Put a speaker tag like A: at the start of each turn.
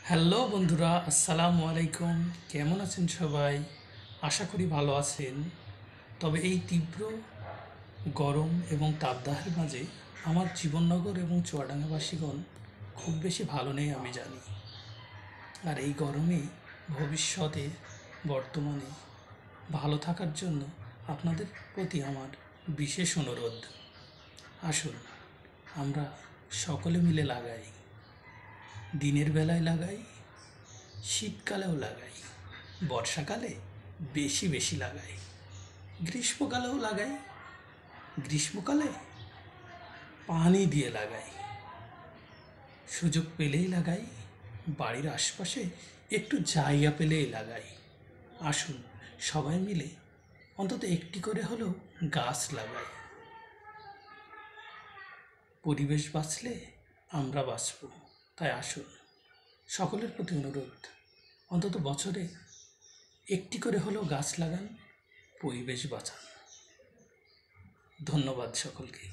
A: Hello বন্ধুরা, আসসালামু আলাইকুম। কেমন আছেন সবাই? আশা করি ভালো আছেন। তবে এই তীব্র গরম এবং তাপদাহের মাঝে আমার জীবননগর এবং চুয়াডাঙ্গাবাসীগণ খুব বেশি ভালো নেই আমি জানি। আর এই গরমে ভবিষ্যতে বর্তমানে ভালো থাকার জন্য আপনাদের প্রতি আমার বিশেষ অনুরোধ, আসুন আমরা সকলে মিলে লাগাই। দিনের বেলায় লাগাই, শীতকালেও লাগাই, বর্ষাকালে বেশি বেশি লাগাই, গ্রীষ্মকালেও লাগাই, গ্রীষ্মকালে পানি দিয়ে লাগাই, সুযোগ পেলেই লাগাই, বাড়ির আশপাশে একটু জায়গা পেলেই লাগাই। আসুন সবাই মিলে অন্তত একটি করে হলেও গাছ লাগাই। পরিবেশ বাঁচলে আমরা বাঁচব। তাই আসুন, সকলের প্রতি অনুরোধ, অন্তত বছরে একটি করে হলেও গাছ লাগান, পরিবেশ বাঁচান। ধন্যবাদ সকলকে।